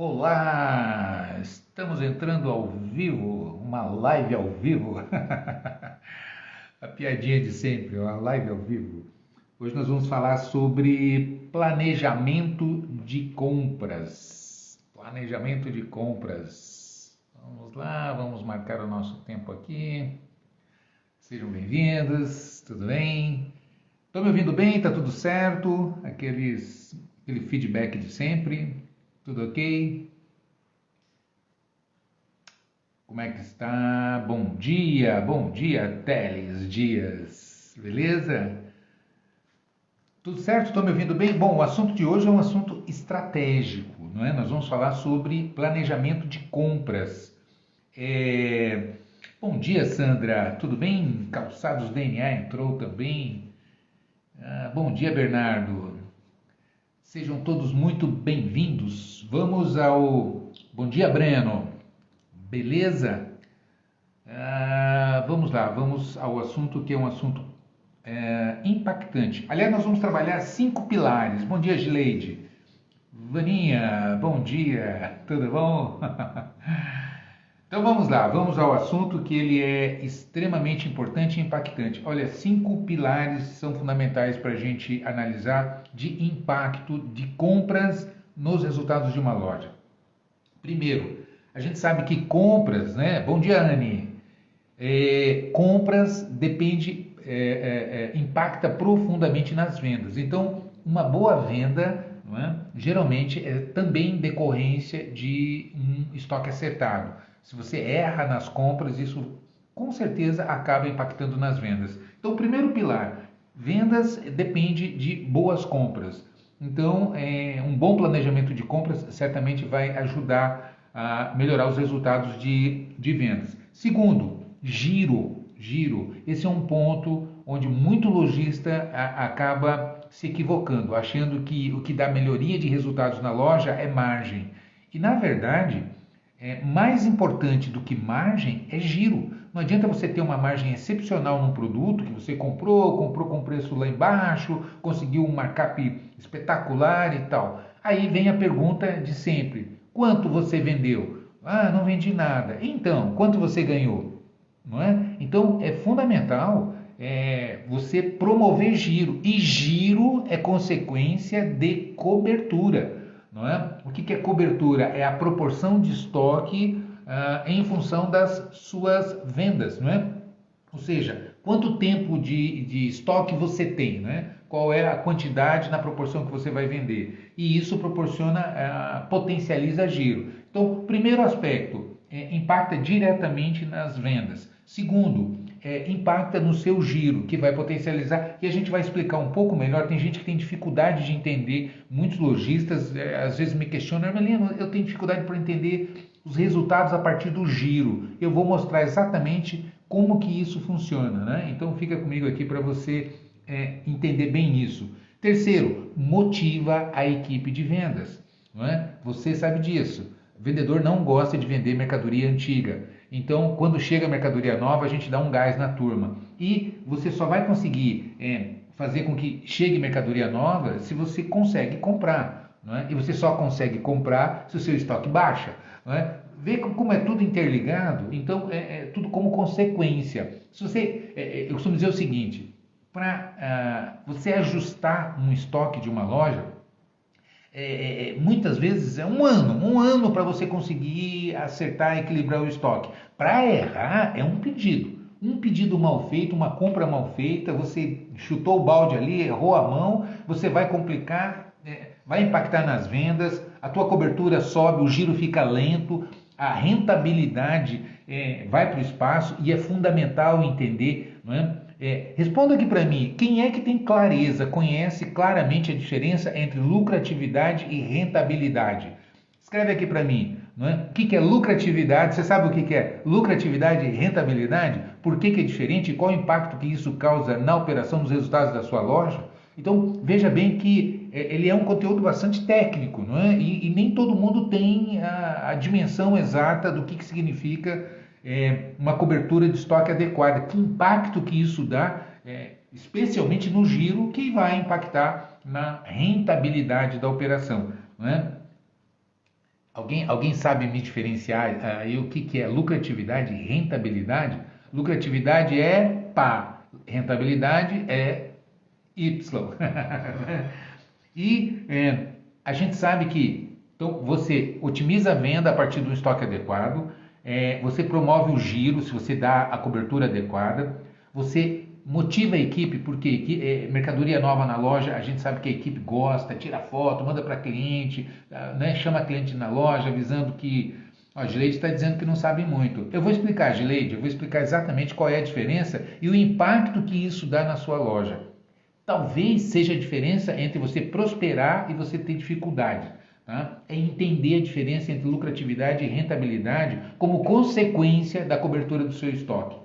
Olá, estamos entrando ao vivo, uma live ao vivo. A piadinha de sempre, uma live ao vivo. Hoje nós vamos falar sobre planejamento de compras. Planejamento de compras. Vamos lá, vamos marcar o nosso tempo aqui. Sejam bem-vindos, tudo bem? Estão me ouvindo bem? Está tudo certo? Aquele feedback de sempre. Tudo ok? Como é que está? Bom dia, Teles Dias, beleza? Tudo certo? Estão me ouvindo bem? Bom, o assunto de hoje é um assunto estratégico, não é? Nós vamos falar sobre planejamento de compras. Bom dia, Sandra, tudo bem? Calçados DNA entrou também. Bom dia, Bernardo. Sejam todos muito bem-vindos. Vamos ao... Bom dia, Breno. Beleza? Vamos lá, vamos ao assunto que é um assunto impactante. Aliás, nós vamos trabalhar 5 pilares. Bom dia, Gileide. Vaninha, bom dia. Tudo bom? Então vamos lá, vamos ao assunto que ele é extremamente importante e impactante. Olha, 5 pilares são fundamentais para a gente analisar de impacto de compras nos resultados de uma loja. Primeiro, a gente sabe que compras, né? Bom dia, Anne. Compras impacta profundamente nas vendas. Então, uma boa venda, não é? Geralmente é também decorrência de um estoque acertado. Se você erra nas compras, isso com certeza acaba impactando nas vendas. Então, o primeiro pilar, vendas depende de boas compras. Então, um bom planejamento de compras certamente vai ajudar a melhorar os resultados de vendas. Segundo, giro. Esse é um ponto onde muito lojista acaba se equivocando, achando que o que dá melhoria de resultados na loja é margem. E, na verdade, mais importante do que margem é giro. Não adianta você ter uma margem excepcional num produto que você comprou com preço lá embaixo, conseguiu um markup espetacular e tal. Aí vem a pergunta de sempre: quanto você vendeu? Não vendi nada. Então, quanto você ganhou? Não é? Então, é fundamental você promover giro. E giro é consequência de cobertura. Não é? O que é cobertura? É a proporção de estoque em função das suas vendas, não é? Ou seja, quanto tempo de estoque você tem, né? Qual é a quantidade na proporção que você vai vender. E isso potencializa giro. Então, primeiro aspecto, impacta diretamente nas vendas. Segundo, impacta no seu giro, que vai potencializar, e a gente vai explicar um pouco melhor. Tem gente que tem dificuldade de entender, muitos lojistas às vezes me questionam: Melino, eu tenho dificuldade para entender os resultados a partir do giro. Eu vou mostrar exatamente como que isso funciona, né? Então fica comigo aqui para você entender bem isso. Terceiro, motiva a equipe de vendas, não é? Você sabe disso. O vendedor não gosta de vender mercadoria antiga. Então, quando chega a mercadoria nova, a gente dá um gás na turma. E você só vai conseguir fazer com que chegue mercadoria nova se você consegue comprar, não é? E você só consegue comprar se o seu estoque baixa, não é? Vê como é tudo interligado. Então, é tudo como consequência. Se você, eu costumo dizer o seguinte: para você ajustar um estoque de uma loja, muitas vezes é um ano para você conseguir acertar, equilibrar o estoque. Para errar é um pedido mal feito, uma compra mal feita, você chutou o balde ali, errou a mão, você vai complicar, vai impactar nas vendas, a tua cobertura sobe, o giro fica lento, a rentabilidade vai para o espaço. E é fundamental entender, não é? Responda aqui para mim: quem é que tem clareza, conhece claramente a diferença entre lucratividade e rentabilidade? Escreve aqui para mim, não é? O que é lucratividade? Você sabe o que é lucratividade e rentabilidade? Por que é diferente e qual o impacto que isso causa na operação dos resultados da sua loja? Então, veja bem que ele é um conteúdo bastante técnico, não é? E nem todo mundo tem a dimensão exata do que significa uma cobertura de estoque adequada. Que impacto que isso dá, especialmente no giro, que vai impactar na rentabilidade da operação, não é? Alguém sabe me diferenciar aí o que é lucratividade e rentabilidade? Lucratividade é pá, rentabilidade é Y. E a gente sabe que então, você otimiza a venda a partir do estoque adequado, você promove o giro se você dá a cobertura adequada, você motiva a equipe, porque mercadoria nova na loja, a gente sabe que a equipe gosta, tira foto, manda para cliente, né, chama cliente na loja avisando que a Gileide está dizendo que não sabe muito. Eu vou explicar, Gileide, eu vou explicar exatamente qual é a diferença e o impacto que isso dá na sua loja. Talvez seja a diferença entre você prosperar e você ter dificuldade. Tá? É entender a diferença entre lucratividade e rentabilidade como consequência da cobertura do seu estoque.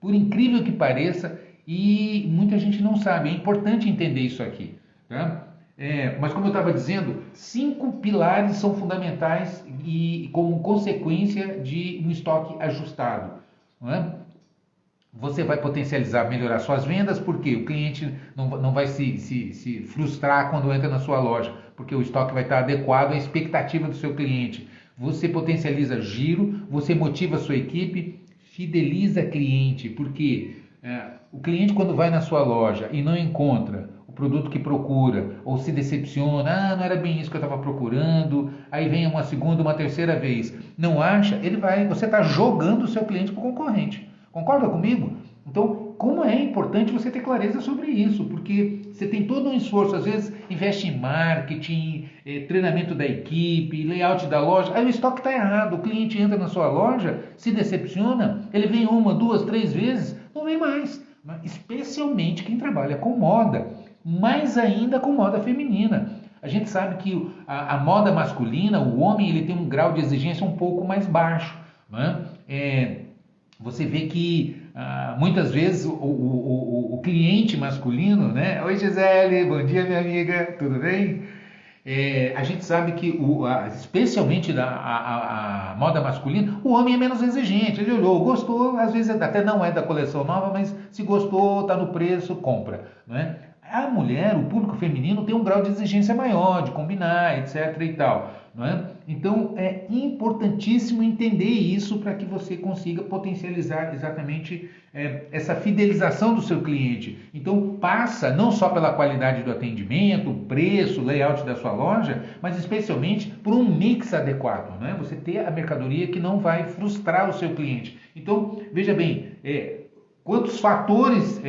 Por incrível que pareça, e muita gente não sabe, é importante entender isso aqui. Tá? Mas como eu estava dizendo, 5 pilares são fundamentais e como consequência de um estoque ajustado. Não é? Você vai potencializar, melhorar suas vendas, porque o cliente não vai se frustrar quando entra na sua loja, porque o estoque vai estar adequado à expectativa do seu cliente. Você potencializa giro, você motiva a sua equipe, fideliza cliente, porque o cliente quando vai na sua loja e não encontra o produto que procura, ou se decepciona, não era bem isso que eu estava procurando, aí vem uma segunda, uma terceira vez, não acha, você está jogando o seu cliente para o concorrente. Concorda comigo? Então, como é importante você ter clareza sobre isso, porque você tem todo um esforço, às vezes investe em marketing, treinamento da equipe, layout da loja, aí o estoque está errado, o cliente entra na sua loja, se decepciona, ele vem uma, duas, três vezes, não vem mais. Especialmente quem trabalha com moda, mais ainda com moda feminina. A gente sabe que a moda masculina, o homem, ele tem um grau de exigência um pouco mais baixo, né? Você vê que muitas vezes o cliente masculino, né? Oi Gisele, bom dia minha amiga, tudo bem? A gente sabe que, especialmente a moda masculina, o homem é menos exigente. Ele olhou, gostou, às vezes até não é da coleção nova, mas se gostou, está no preço, compra. Não é? A mulher, o público feminino, tem um grau de exigência maior, de combinar, etc. e tal. Não é? Então é importantíssimo entender isso para que você consiga potencializar exatamente essa fidelização do seu cliente. Então passa não só pela qualidade do atendimento, preço, layout da sua loja, mas especialmente por um mix adequado. Né? Você ter a mercadoria que não vai frustrar o seu cliente. Então veja bem, quantos fatores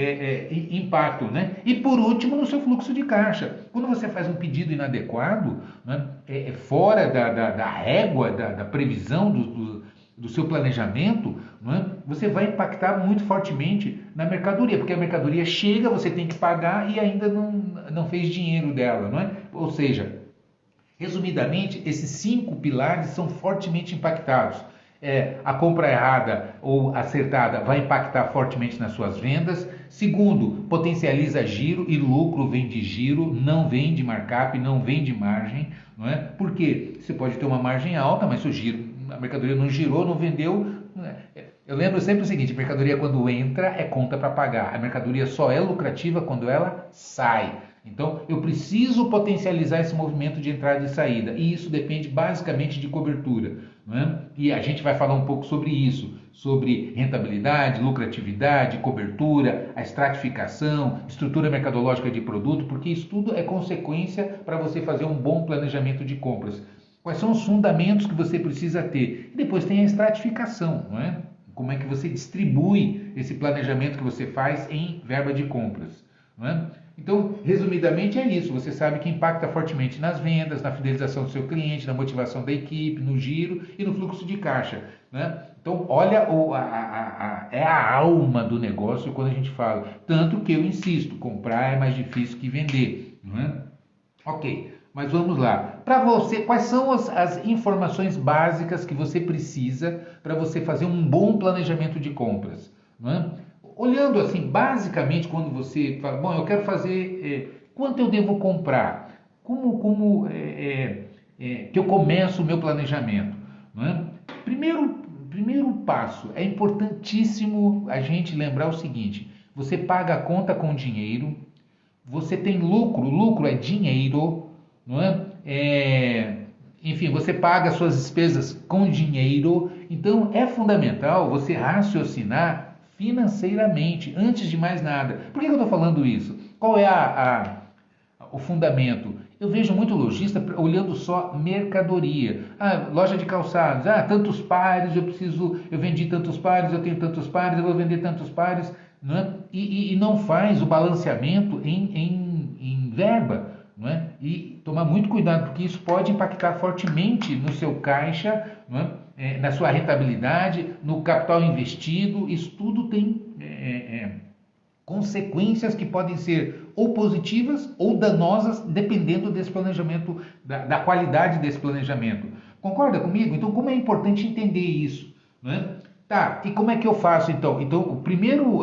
impactam, né? E por último, no seu fluxo de caixa. Quando você faz um pedido inadequado, né, fora da régua, da previsão do seu planejamento, né, você vai impactar muito fortemente na mercadoria, porque a mercadoria chega, você tem que pagar e ainda não fez dinheiro dela, não é? Ou seja, resumidamente, esses 5 pilares são fortemente impactados. A compra errada ou acertada vai impactar fortemente nas suas vendas. Segundo, potencializa giro e lucro vem de giro, não vem de markup, não vem de margem. Não é? Porque você pode ter uma margem alta, mas se a mercadoria não girou, não vendeu. Eu lembro sempre o seguinte: a mercadoria quando entra é conta para pagar. A mercadoria só é lucrativa quando ela sai. Então, eu preciso potencializar esse movimento de entrada e saída, e isso depende basicamente de cobertura. Não é? E a gente vai falar um pouco sobre isso, sobre rentabilidade, lucratividade, cobertura, a estratificação, estrutura mercadológica de produto, porque isso tudo é consequência para você fazer um bom planejamento de compras. Quais são os fundamentos que você precisa ter? E depois tem a estratificação, não é? Como é que você distribui esse planejamento que você faz em verba de compras, não é? Então, resumidamente é isso, você sabe que impacta fortemente nas vendas, na fidelização do seu cliente, na motivação da equipe, no giro e no fluxo de caixa. Né? Então, olha, é a alma do negócio quando a gente fala. Tanto que eu insisto, comprar é mais difícil que vender. Não é? Ok, mas vamos lá. Para você, quais são as informações básicas que você precisa para você fazer um bom planejamento de compras? Não é? Olhando assim, basicamente, quando você fala, bom, eu quero fazer, quanto eu devo comprar? Como que eu começo o meu planejamento? Não é? Primeiro passo, é importantíssimo a gente lembrar o seguinte: você paga a conta com dinheiro, você tem lucro é dinheiro, não é? enfim, você paga suas despesas com dinheiro. Então é fundamental você raciocinar financeiramente, antes de mais nada. Por que eu estou falando isso? Qual é o fundamento? Eu vejo muito lojista olhando só mercadoria. Ah, loja de calçados. Ah, tantos pares, eu vendi tantos pares, eu tenho tantos pares, eu vou vender tantos pares. Não é? E não faz o balanceamento em verba. Não é? E tomar muito cuidado, porque isso pode impactar fortemente no seu caixa, não é? Na sua rentabilidade, no capital investido. Isso tudo tem consequências que podem ser ou positivas ou danosas, dependendo desse planejamento, da qualidade desse planejamento. Concorda comigo? Então, como é importante entender isso? Né? Tá, e como é que eu faço então? Então,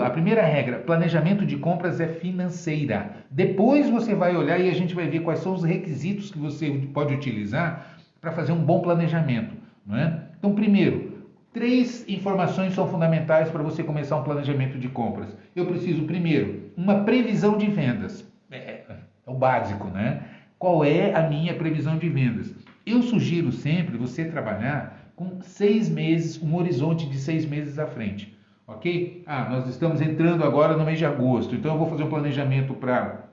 a primeira regra, planejamento de compras é financeira. Depois você vai olhar e a gente vai ver quais são os requisitos que você pode utilizar para fazer um bom planejamento. Não é? Então, primeiro, 3 informações são fundamentais para você começar um planejamento de compras. Eu preciso, primeiro, uma previsão de vendas. É o básico, né? Qual é a minha previsão de vendas? Eu sugiro sempre você trabalhar com 6 meses, um horizonte de 6 meses à frente. Ok? Nós estamos entrando agora no mês de agosto, então eu vou fazer um planejamento para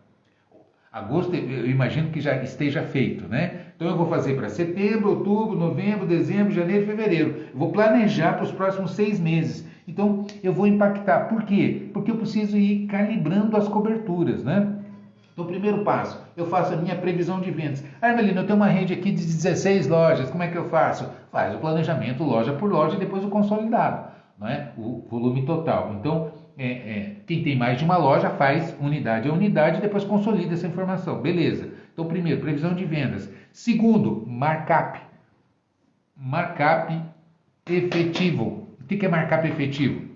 agosto, eu imagino que já esteja feito, né? Então eu vou fazer para setembro, outubro, novembro, dezembro, janeiro, fevereiro. Eu vou planejar para os próximos 6 meses. Então eu vou impactar. Por quê? Porque eu preciso ir calibrando as coberturas, né? Então, primeiro passo, eu faço a minha previsão de vendas. Melina, eu tenho uma rede aqui de 16 lojas, como é que eu faço? Faz o planejamento loja por loja e depois o consolidado, não é? O volume total. Então, quem tem mais de uma loja faz unidade a unidade e depois consolida essa informação. Beleza. Então, primeiro, previsão de vendas. Segundo, markup. Markup efetivo. O que é markup efetivo?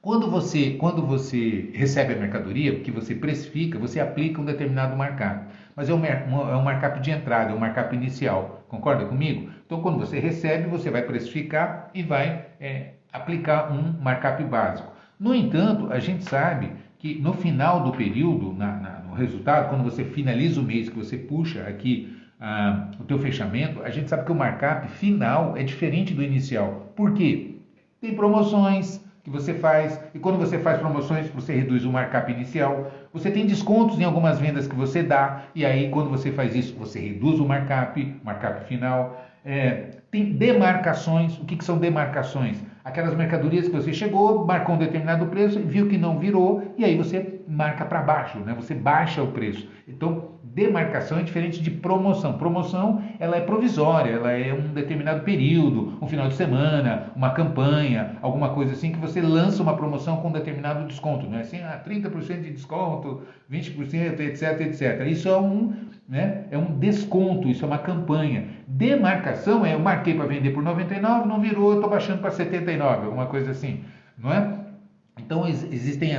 Quando você recebe a mercadoria, que você precifica, você aplica um determinado markup. Mas é um markup de entrada, é um markup inicial. Concorda comigo? Então, quando você recebe, você vai precificar e vai aplicar um markup básico. No entanto, a gente sabe que no final do período, no resultado, quando você finaliza o mês, que você puxa aqui o teu fechamento, a gente sabe que o markup final é diferente do inicial. Por quê? Tem promoções que você faz, e quando você faz promoções, você reduz o markup inicial, você tem descontos em algumas vendas que você dá, e aí quando você faz isso, você reduz o markup final. Tem demarcações. O que são demarcações? Aquelas mercadorias que você chegou, marcou um determinado preço, viu que não virou, e aí você marca para baixo, né? Você baixa o preço. Então, demarcação é diferente de promoção. Promoção, ela é provisória, ela é um determinado período, um final de semana, uma campanha, alguma coisa assim, que você lança uma promoção com um determinado desconto, não é assim, 30% de desconto, 20%, etc, etc. Isso é um desconto, isso é uma campanha. Demarcação eu marquei para vender por 99, não virou, eu estou baixando para 79, alguma coisa assim, não é? Então existem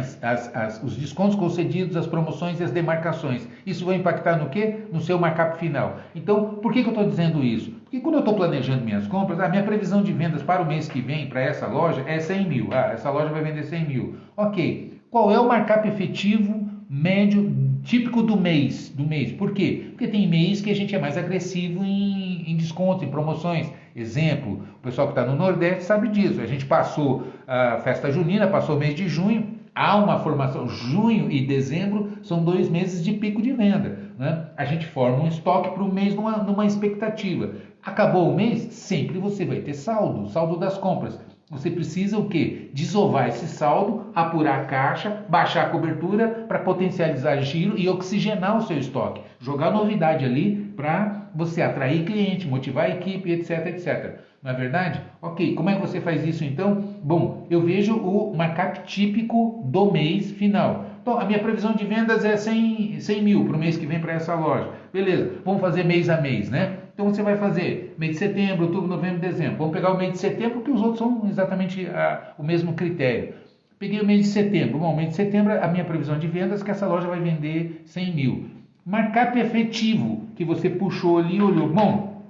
os descontos concedidos, as promoções e as demarcações. Isso vai impactar no quê? No seu markup final. Então, por que eu estou dizendo isso? Porque quando eu estou planejando minhas compras, a minha previsão de vendas para o mês que vem, para essa loja, é 100 mil. Essa loja vai vender 100 mil. Ok. Qual é o markup efetivo médio típico do mês? Por quê? Porque tem mês que a gente é mais agressivo em descontos, em promoções. Exemplo, o pessoal que está no Nordeste sabe disso. A gente passou a festa junina, passou o mês de junho, há uma formação. Junho e dezembro são 2 meses de pico de venda, né? A gente forma um estoque para o mês numa expectativa. Acabou o mês, sempre você vai ter saldo das compras. Você precisa o quê? Desovar esse saldo, apurar a caixa, baixar a cobertura para potencializar giro e oxigenar o seu estoque. Jogar novidade ali para você atrair cliente, motivar a equipe, etc, etc. Não é verdade? Ok, como é que você faz isso então? Bom, eu vejo o markup típico do mês final. Então, a minha previsão de vendas é 100 mil para o mês que vem para essa loja. Beleza, vamos fazer mês a mês, né? Então você vai fazer mês de setembro, outubro, novembro, dezembro. Vamos pegar o mês de setembro, porque os outros são exatamente o mesmo critério. Peguei o mês de setembro. Bom, o mês de setembro, a minha previsão de vendas é que essa loja vai vender 100 mil. Markup efetivo, que você puxou ali e olhou. Bom,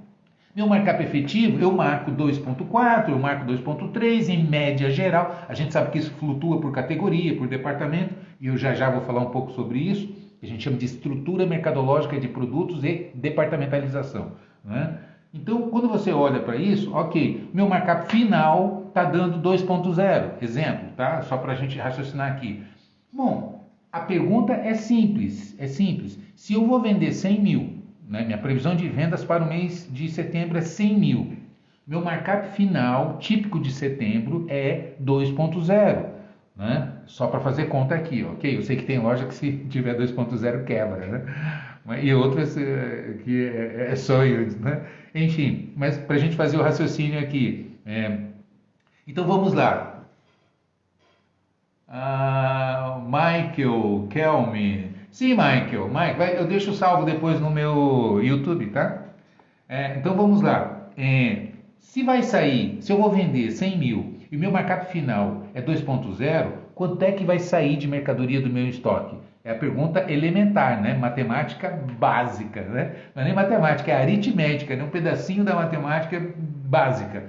meu markup efetivo, eu marco 2.4, eu marco 2.3, em média geral. A gente sabe que isso flutua por categoria, por departamento, e eu já vou falar um pouco sobre isso, que a gente chama de estrutura mercadológica de produtos e departamentalização. Né? Então, quando você olha para isso, ok, meu markup final está dando 2.0, exemplo, tá? Só para a gente raciocinar aqui. Bom, a pergunta é simples, Se eu vou vender 100 mil, né, minha previsão de vendas para o mês de setembro é 100 mil, meu markup final típico de setembro é 2.0, né? Só para fazer conta aqui, ok? Eu sei que tem loja que se tiver 2.0 quebra, né? E outras que é sonho, né? Enfim, mas para a gente fazer o raciocínio aqui, então vamos lá. Michael, Kelme. Sim, Michael. Mike, eu deixo salvo depois no meu YouTube, tá? Então vamos lá. Se eu vou vender 100 mil e o meu markup final é 2.0, quanto é que vai sair de mercadoria do meu estoque? É a pergunta elementar, né? Matemática básica, né? Não é nem matemática, é aritmética, né? Um pedacinho da matemática básica.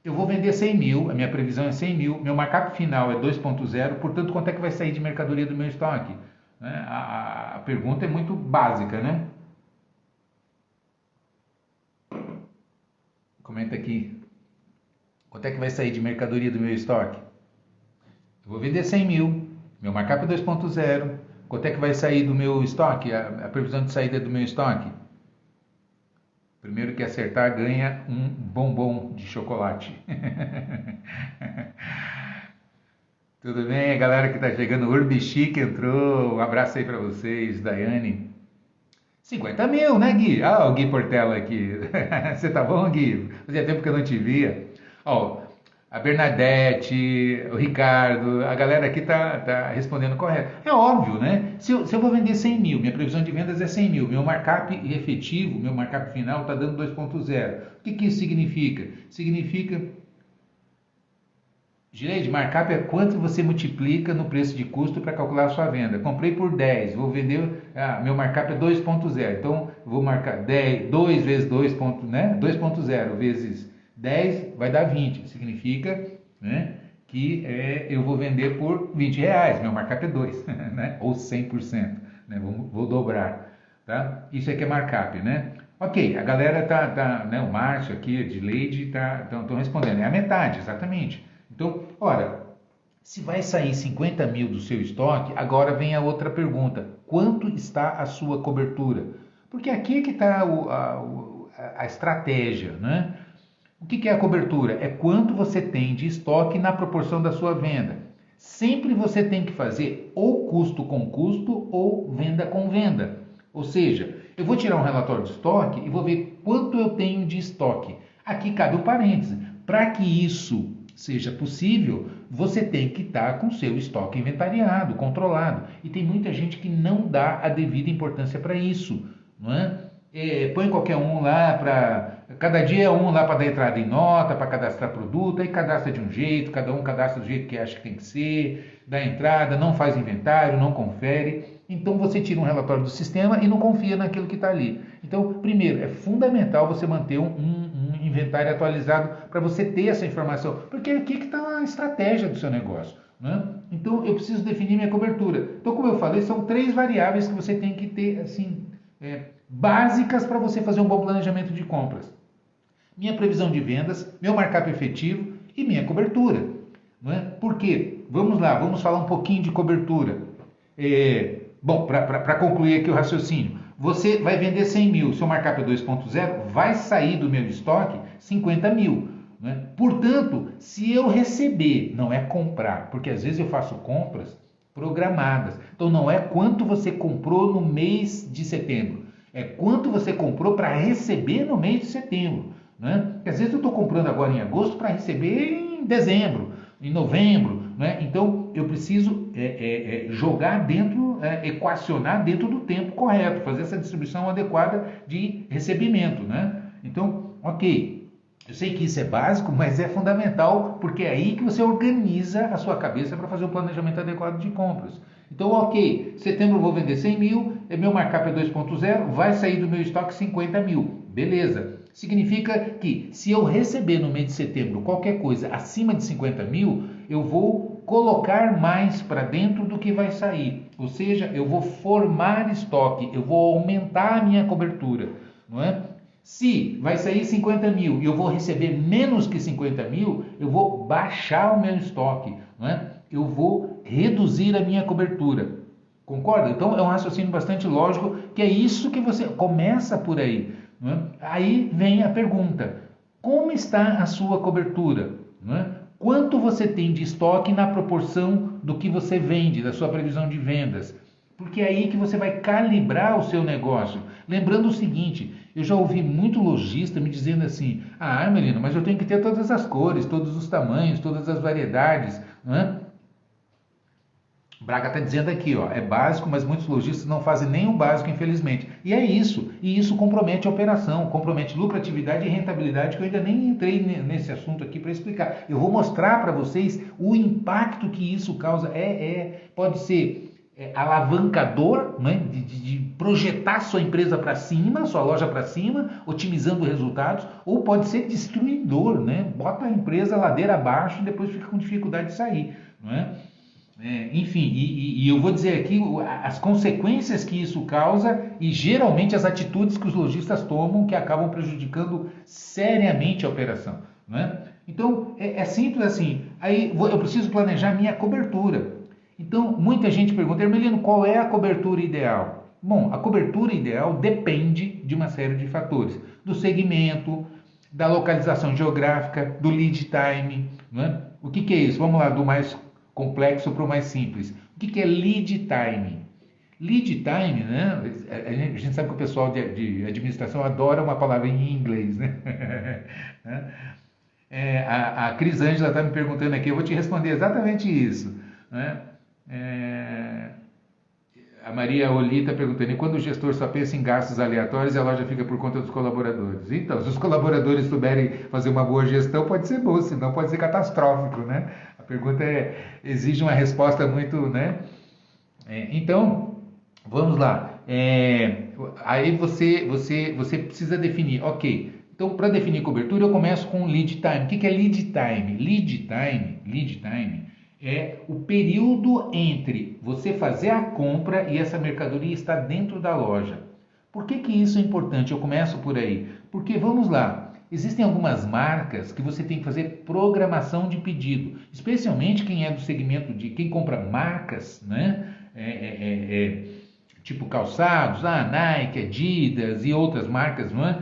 Eu vou vender 100 mil, a minha previsão é 100 mil, meu markup final é 2.0, portanto, quanto é que vai sair de mercadoria do meu estoque? Né? A pergunta é muito básica, né? Comenta aqui. Quanto é que vai sair de mercadoria do meu estoque? Eu vou vender 100 mil, meu markup é 2.0, quanto é que vai sair do meu estoque? A previsão de saída do meu estoque? Primeiro que acertar ganha um bombom de chocolate. Tudo bem, a galera que está chegando, o Urbichique entrou, um abraço aí para vocês, Daiane. 50 mil, né, Gui? Ah, o Gui Portela aqui. Você tá bom, Gui? Fazia tempo que eu não te via. Ó, a Bernadette, o Ricardo, a galera aqui tá respondendo correto. É óbvio, né? Se eu vou vender 100 mil, minha previsão de vendas é 100 mil, meu markup efetivo, meu markup final está dando 2.0. O que isso significa? Significa... Gileide, markup é quanto você multiplica no preço de custo para calcular a sua venda. Comprei por 10, vou vender, meu markup é 2.0, então vou marcar 10, 2 vezes 2, né? 2.0 vezes 10 vai dar 20, significa, né, que eu vou vender por 20 reais, meu markup é 2, né? Ou 100%, né? Vou dobrar, tá? Isso aqui é markup, né? Ok, a galera né, o Márcio aqui, a Gileide, estão respondendo, é a metade, exatamente. Então, ora, se vai sair 50 mil do seu estoque, agora vem a outra pergunta: quanto está a sua cobertura? Porque aqui é que está a estratégia, né? O que é a cobertura? É quanto você tem de estoque na proporção da sua venda. Sempre você tem que fazer ou custo com custo ou venda com venda. Ou seja, eu vou tirar um relatório de estoque e vou ver quanto eu tenho de estoque. Aqui cabe um parêntese. Para que isso seja possível, você tem que estar com seu estoque inventariado, controlado. E tem muita gente que não dá a devida importância para isso, não é? Põe qualquer um lá para... Cada dia é um lá para dar entrada em nota, para cadastrar produto, aí cadastra de um jeito, cada um cadastra do jeito que acha que tem que ser, dá entrada, não faz inventário, não confere. Então você tira um relatório do sistema e não confia naquilo que está ali. Então, primeiro, é fundamental você manter um inventário atualizado para você ter essa informação, porque aqui que está a estratégia do seu negócio, né? Então, eu preciso definir minha cobertura. Então, como eu falei, são 3 variáveis que você tem que ter, assim, básicas para você fazer um bom planejamento de compras. Minha previsão de vendas, meu markup efetivo e minha cobertura. Não é? Por quê? Vamos lá, vamos falar um pouquinho de cobertura. Bom, para concluir aqui o raciocínio, você vai vender 100 mil, seu markup é 2.0, vai sair do meu estoque 50 mil. Né? Portanto, se eu receber, não é comprar, porque às vezes eu faço compras programadas. Então não é quanto você comprou no mês de setembro, é quanto você comprou para receber no mês de setembro. Né? Porque às vezes eu estou comprando agora em agosto para receber em dezembro, em novembro. Né? Então eu preciso jogar dentro, equacionar dentro do tempo correto, fazer essa distribuição adequada de recebimento. Né? Então, ok, eu sei que isso é básico, mas é fundamental, porque é aí que você organiza a sua cabeça para fazer um planejamento adequado de compras. Então, ok, setembro eu vou vender 100 mil, meu markup é 2.0, vai sair do meu estoque 50 mil. Beleza. Significa que se eu receber no mês de setembro qualquer coisa acima de 50 mil, eu vou colocar mais para dentro do que vai sair. Ou seja, eu vou formar estoque, eu vou aumentar a minha cobertura. Não é? Se vai sair 50 mil e eu vou receber menos que 50 mil, eu vou baixar o meu estoque, não é? Eu vou reduzir a minha cobertura. Concorda? Então é um raciocínio bastante lógico, que é isso que você começa por aí. Não é? Aí vem a pergunta: como está a sua cobertura? Não é? Quanto você tem de estoque na proporção do que você vende, da sua previsão de vendas? Porque é aí que você vai calibrar o seu negócio. Lembrando o seguinte, eu já ouvi muito lojista me dizendo assim: ah, Armelino, mas eu tenho que ter todas as cores, todos os tamanhos, todas as variedades, não é? Braga está dizendo aqui, ó, é básico, mas muitos lojistas não fazem nem o básico, infelizmente. E é isso. E isso compromete a operação, compromete lucratividade e rentabilidade, que eu ainda nem entrei nesse assunto aqui para explicar. Eu vou mostrar para vocês o impacto que isso causa. Pode ser alavancador, né, de projetar sua empresa para cima, sua loja para cima, otimizando resultados, ou pode ser destruidor, né? Bota a empresa ladeira abaixo e depois fica com dificuldade de sair, não é? Enfim, e eu vou dizer aqui as consequências que isso causa e geralmente as atitudes que os lojistas tomam que acabam prejudicando seriamente a operação, não é? Então, é simples assim. Aí eu preciso planejar minha cobertura. Então, muita gente pergunta: Hermelino, qual é a cobertura ideal? Bom, a cobertura ideal depende de uma série de fatores: do segmento, da localização geográfica, do lead time, não é? O que é isso? Vamos lá, do mais complexo para o mais simples. O que é lead time? Lead time, né? A gente sabe que o pessoal de administração adora uma palavra em inglês, né? A Cris Ângela está me perguntando aqui, eu vou te responder exatamente isso, né? A Maria Oli está perguntando: e quando o gestor só pensa em gastos aleatórios e a loja fica por conta dos colaboradores? Então, se os colaboradores souberem fazer uma boa gestão, pode ser bom, senão pode ser catastrófico, né? A pergunta exige uma resposta muito, né? Então, vamos lá. Aí você precisa definir, ok. Então, para definir cobertura, eu começo com lead time. O que é lead time? Lead time é o período entre você fazer a compra e essa mercadoria estar dentro da loja. Por que isso é importante? Eu começo por aí. Porque, vamos lá, existem algumas marcas que você tem que fazer programação de pedido, especialmente quem é do segmento de quem compra marcas, né? Tipo calçados, Nike, Adidas e outras marcas, não é?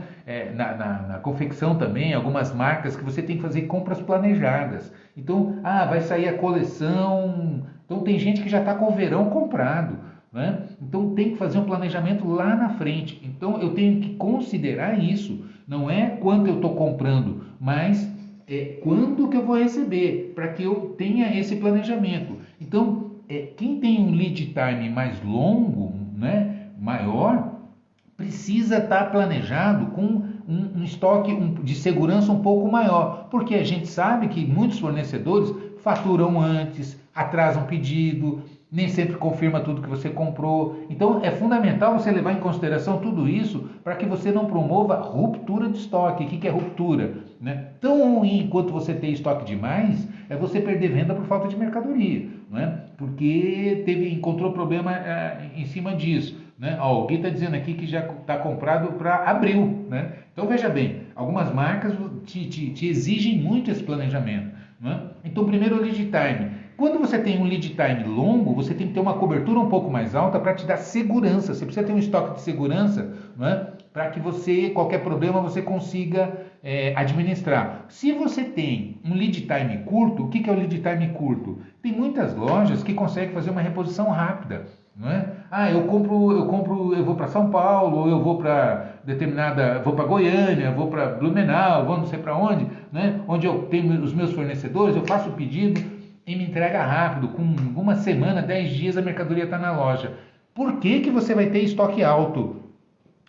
Na confecção também, algumas marcas que você tem que fazer compras planejadas. Então, vai sair a coleção. Então, tem gente que já está com o verão comprado, né? Então, tem que fazer um planejamento lá na frente. Então, eu tenho que considerar isso. Não é quanto eu estou comprando, mas quando que eu vou receber, para que eu tenha esse planejamento. Então, quem tem um lead time mais longo, né, maior, precisa estar planejado com um estoque de segurança um pouco maior, porque a gente sabe que muitos fornecedores faturam antes, atrasam pedido, nem sempre confirma tudo que você comprou. Então é fundamental você levar em consideração tudo isso para que você não promova ruptura de estoque. O que é ruptura? Né? Tão ruim quanto você ter estoque demais é você perder venda por falta de mercadoria, né? Porque encontrou problema em cima disso. Né? Alguém está dizendo aqui que já está comprado para abril. Né? Então veja bem, algumas marcas te exigem muito esse planejamento. Né? Então primeiro o lead time. Quando você tem um lead time longo, você tem que ter uma cobertura um pouco mais alta para te dar segurança. Você precisa ter um estoque de segurança, né? Para que qualquer problema, você consiga administrar. Se você tem um lead time curto, o que é o lead time curto? Tem muitas lojas que conseguem fazer uma reposição rápida. Não é? Eu vou para São Paulo, ou eu vou para vou para Goiânia, vou para Blumenau, vou não sei para onde, né? Onde eu tenho os meus fornecedores, eu faço o pedido e me entrega rápido, com uma semana, 10 dias a mercadoria está na loja. Por que você vai ter estoque alto?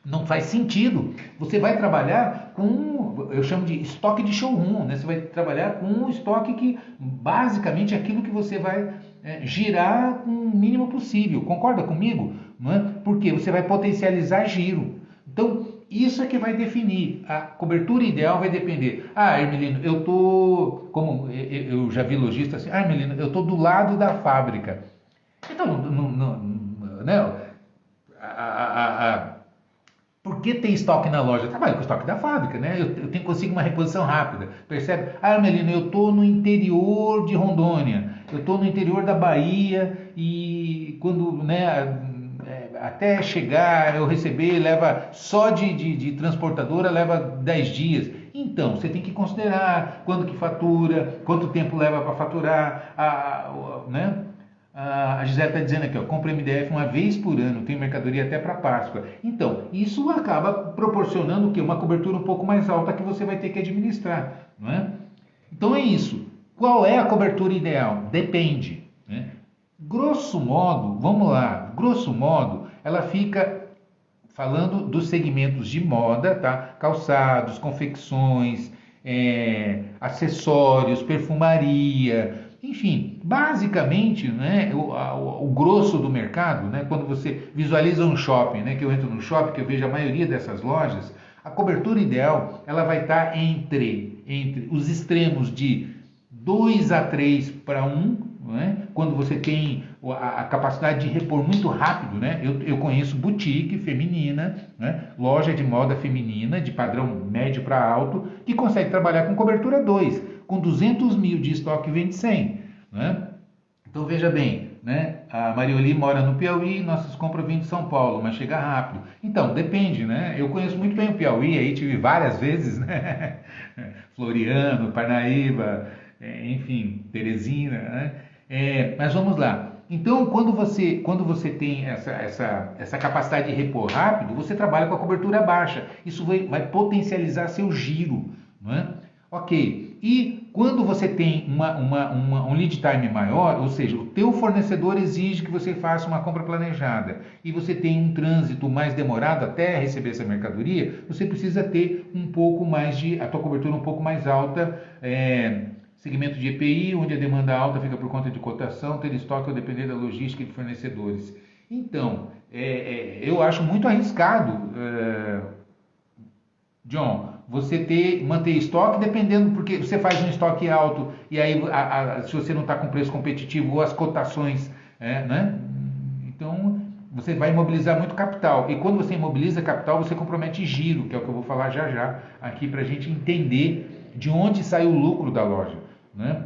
Não faz sentido. Você vai trabalhar com, eu chamo de estoque de showroom, né? Você vai trabalhar com um estoque que basicamente é aquilo que você vai girar com o mínimo possível. Concorda comigo? Não é? Porque você vai potencializar giro. Então, isso é que vai definir. A cobertura ideal vai depender. Hermelino, como eu já vi lojista assim, Hermelino, eu estou do lado da fábrica. Então, né? Por que tem estoque na loja? Eu trabalho com o estoque da fábrica, né? Consigo uma reposição rápida, percebe? Ah, Melina, eu estou no interior de Rondônia, eu estou no interior da Bahia e quando, né, até chegar, eu receber, leva só de transportadora, leva 10 dias. Então, você tem que considerar quando que fatura, quanto tempo leva para faturar, né? A Gisele está dizendo aqui, ó, compra MDF uma vez por ano, tem mercadoria até para Páscoa. Então, isso acaba proporcionando o quê? Uma cobertura um pouco mais alta que você vai ter que administrar, não é? Então é isso. Qual é a cobertura ideal? Depende, né? Grosso modo, vamos lá, grosso modo, ela fica falando dos segmentos de moda, tá? Calçados, confecções, acessórios, perfumaria, enfim, basicamente, né, o grosso do mercado, né, quando você visualiza um shopping, né, que eu entro no shopping, que eu vejo a maioria dessas lojas, a cobertura ideal ela vai estar entre os extremos de 2 a 3 para 1, né, quando você tem a capacidade de repor muito rápido, né? Eu conheço boutique feminina, né? Loja de moda feminina, de padrão médio para alto, que consegue trabalhar com cobertura 2, com 200 mil de estoque vende 100. Né? Então veja bem, né? A Marioli mora no Piauí, nossas compras vêm de São Paulo, mas chega rápido. Então, depende, né? Eu conheço muito bem o Piauí, aí tive várias vezes, né? Floriano, Parnaíba, enfim, Teresina, né? Mas vamos lá. Então, quando você tem essa capacidade de repor rápido, você trabalha com a cobertura baixa. Isso vai potencializar seu giro. Não é? Ok. E quando você tem um lead time maior, ou seja, o teu fornecedor exige que você faça uma compra planejada e você tem um trânsito mais demorado até receber essa mercadoria, você precisa ter um pouco mais a tua cobertura um pouco mais alta, segmento de EPI, onde a demanda alta fica por conta de cotação, ter estoque ou depender da logística de fornecedores. Então, eu acho muito arriscado, John, você manter estoque dependendo, porque você faz um estoque alto e aí se você não está com preço competitivo ou as cotações, né? Então você vai imobilizar muito capital. E quando você imobiliza capital, você compromete giro, que é o que eu vou falar já já aqui para a gente entender de onde sai o lucro da loja, né?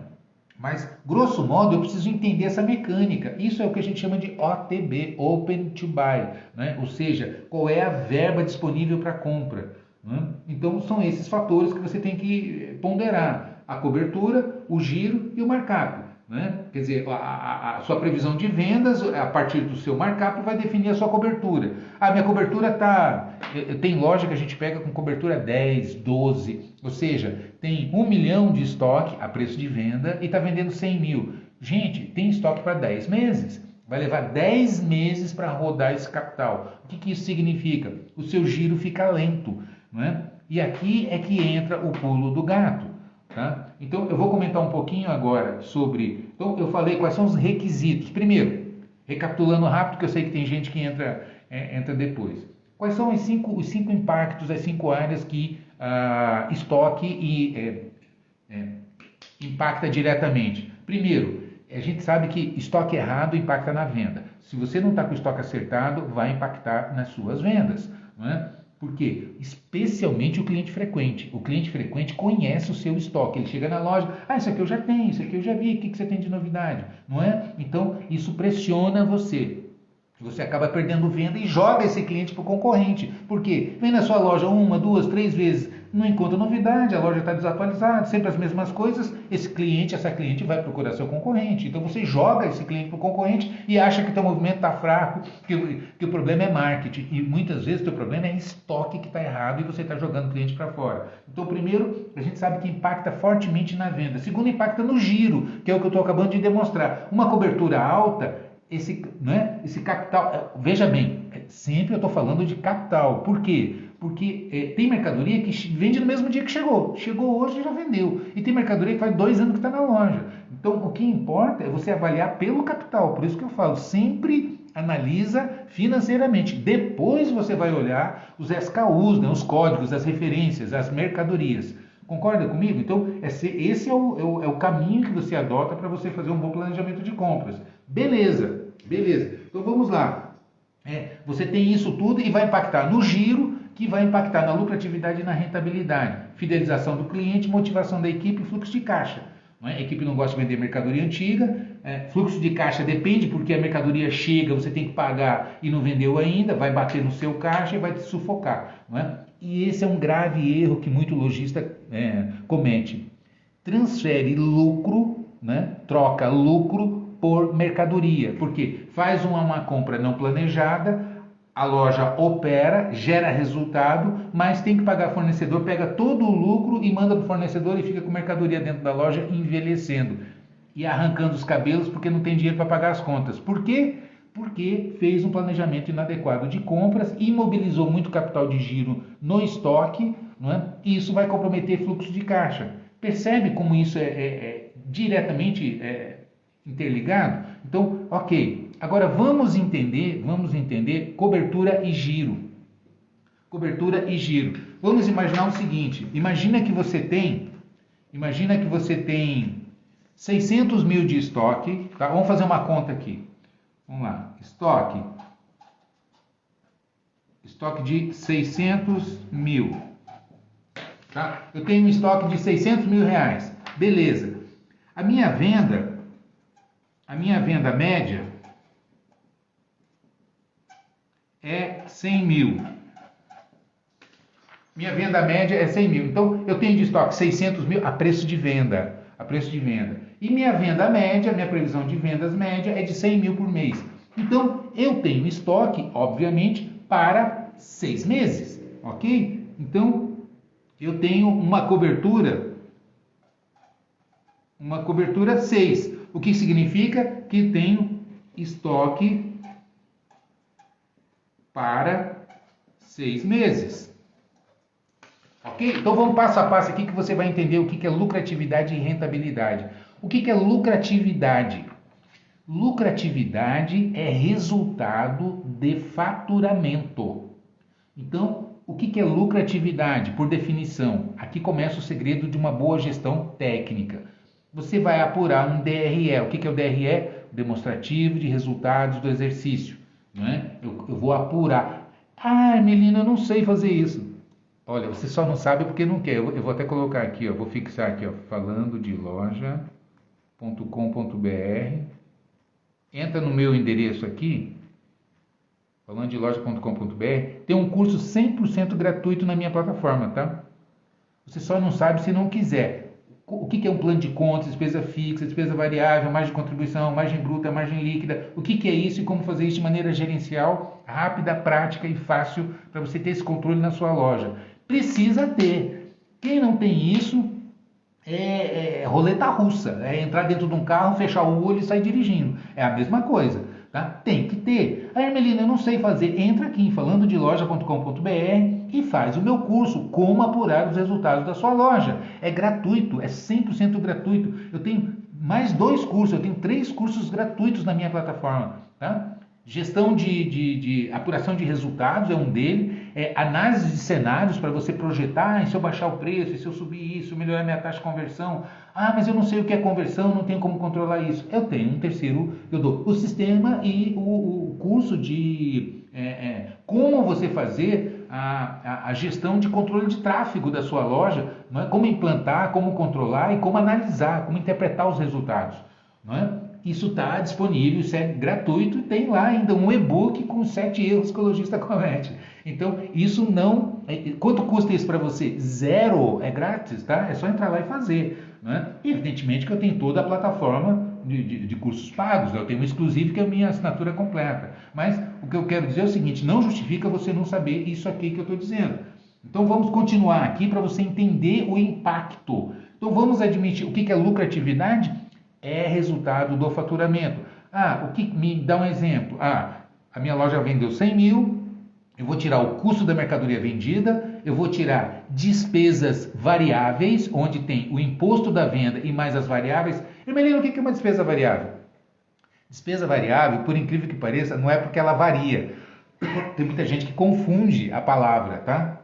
Mas, grosso modo, eu preciso entender essa mecânica. Isso é o que a gente chama de OTB, Open to Buy, né? Ou seja, qual é a verba disponível para compra. Né? Então, são esses fatores que você tem que ponderar. A cobertura, o giro e o markup. Né? Quer dizer, a sua previsão de vendas, a partir do seu markup, vai definir a sua cobertura. A minha cobertura está... Tem loja que a gente pega com cobertura 10, 12, ou seja, tem 1 milhão de estoque a preço de venda e está vendendo 100 mil. Gente, tem estoque para 10 meses. Vai levar 10 meses para rodar esse capital. O que isso significa? O seu giro fica lento. Né? E aqui é que entra o pulo do gato. Tá? Então eu vou comentar um pouquinho agora sobre... Então eu falei quais são os requisitos. Primeiro, recapitulando rápido, que eu sei que tem gente que entra depois. Quais são os cinco impactos, as 5 áreas que estoque impacta diretamente? Primeiro, a gente sabe que estoque errado impacta na venda. Se você não está com o estoque acertado, vai impactar nas suas vendas. Não é? Por quê? Especialmente o cliente frequente. O cliente frequente conhece o seu estoque. Ele chega na loja, isso aqui eu já tenho, isso aqui eu já vi, o que você tem de novidade? Não é? Então, isso pressiona você. Você acaba perdendo venda e joga esse cliente para o concorrente. Por quê? Vem na sua loja 1, 2, 3 vezes, não encontra novidade, a loja está desatualizada, sempre as mesmas coisas, essa cliente vai procurar seu concorrente. Então você joga esse cliente para o concorrente e acha que o teu movimento está fraco, que o problema é marketing. E muitas vezes o teu problema é estoque que está errado e você está jogando o cliente para fora. Então primeiro, a gente sabe que impacta fortemente na venda. Segundo, impacta no giro, que é o que eu estou acabando de demonstrar. Uma cobertura alta... Esse capital, veja bem, sempre eu estou falando de capital. Por quê? Porque tem mercadoria que vende no mesmo dia que chegou. Chegou hoje e já vendeu. E tem mercadoria que faz 2 anos que está na loja. Então o que importa é você avaliar pelo capital. Por isso que eu falo, sempre analisa financeiramente. Depois você vai olhar os SKUs, né, os códigos, as referências, as mercadorias. Concorda comigo? Então, esse é o caminho que você adota para você fazer um bom planejamento de compras. Beleza. Então, vamos lá. Você tem isso tudo e vai impactar no giro, que vai impactar na lucratividade e na rentabilidade. Fidelização do cliente, motivação da equipe e fluxo de caixa. Não é? A equipe não gosta de vender mercadoria antiga, fluxo de caixa depende porque a mercadoria chega, você tem que pagar e não vendeu ainda, vai bater no seu caixa e vai te sufocar. Não é? E esse é um grave erro que muito lojista comete. Transfere lucro, né? Troca lucro por mercadoria, porque faz uma compra não planejada, a loja opera, gera resultado, mas tem que pagar fornecedor, pega todo o lucro e manda para o fornecedor e fica com mercadoria dentro da loja envelhecendo e arrancando os cabelos porque não tem dinheiro para pagar as contas. Por quê? Porque fez um planejamento inadequado de compras, imobilizou muito capital de giro no estoque, não é? E isso vai comprometer fluxo de caixa. Percebe como isso é diretamente interligado? Então, ok. Agora vamos entender cobertura e giro. Cobertura e giro. Vamos imaginar o seguinte: imagina que você tem 600 mil de estoque, tá? Vamos fazer uma conta aqui. Vamos lá, estoque de 600 mil, tá? Eu tenho um estoque de 600 mil reais, beleza. A minha venda média é 100 mil. Minha venda média é 100 mil. Então, eu tenho de estoque 600 mil a preço de venda. E minha venda média, minha previsão de vendas média é de 100 mil por mês. Então, eu tenho estoque, obviamente, para 6 meses, ok? Então, eu tenho uma cobertura 6. O que significa que tenho estoque para 6 meses. Ok? Então vamos passo a passo aqui que você vai entender o que é lucratividade e rentabilidade. O que é lucratividade? Lucratividade é resultado de faturamento. Então, o que é lucratividade? Por definição, aqui começa o segredo de uma boa gestão técnica. Você vai apurar um DRE. O que é o DRE? Demonstrativo de resultados do exercício. Não é? Eu vou apurar. Ah, Melina, eu não sei fazer isso. Olha, você só não sabe porque não quer. Eu vou até colocar aqui, ó, vou fixar aqui, ó, falando de loja.com.br. Entra no meu endereço aqui, falando de loja.com.br. Tem um curso 100% gratuito na minha plataforma, tá? Você só não sabe se não quiser. O que é um plano de contas, despesa fixa, despesa variável, margem de contribuição, margem bruta, margem líquida, o que é isso e como fazer isso de maneira gerencial, rápida, prática e fácil para você ter esse controle na sua loja. Precisa ter. Quem não tem isso é roleta russa, é entrar dentro de um carro, fechar o olho e sair dirigindo. É a mesma coisa, tá? Tem que ter. Aí, Melina, eu não sei fazer. Entra aqui em falandodeloja.com.br e faz o meu curso, como apurar os resultados da sua loja. É gratuito, é 100% gratuito. Eu tenho mais 2 cursos, eu tenho 3 cursos gratuitos na minha plataforma, tá? Gestão de apuração de resultados é um dele, análise de cenários para você projetar, se eu baixar o preço, se eu subir isso, melhorar minha taxa de conversão. Ah, mas eu não sei o que é conversão, não tenho como controlar isso. Eu tenho um terceiro, eu dou o sistema e o curso de como você fazer a gestão de controle de tráfego da sua loja, não é? Como implantar, como controlar e como analisar, como interpretar os resultados, não é? Isso está disponível, isso é gratuito e tem lá ainda um e-book com 7 erros que o lojista comete. Então, isso não... Quanto custa isso para você? 0, é grátis, tá? É só entrar lá e fazer. Né? E, evidentemente que eu tenho toda a plataforma de cursos pagos, eu tenho um exclusivo que é a minha assinatura completa. Mas o que eu quero dizer é o seguinte, não justifica você não saber isso aqui que eu estou dizendo. Então, vamos continuar aqui para você entender o impacto. Então, vamos admitir o que é lucratividade? É resultado do faturamento. Me dá um exemplo. A minha loja vendeu 100 mil, eu vou tirar o custo da mercadoria vendida, eu vou tirar despesas variáveis, onde tem o imposto da venda e mais as variáveis. E Melina, o que é uma despesa variável? Despesa variável, por incrível que pareça, não é porque ela varia. Tem muita gente que confunde a palavra, tá?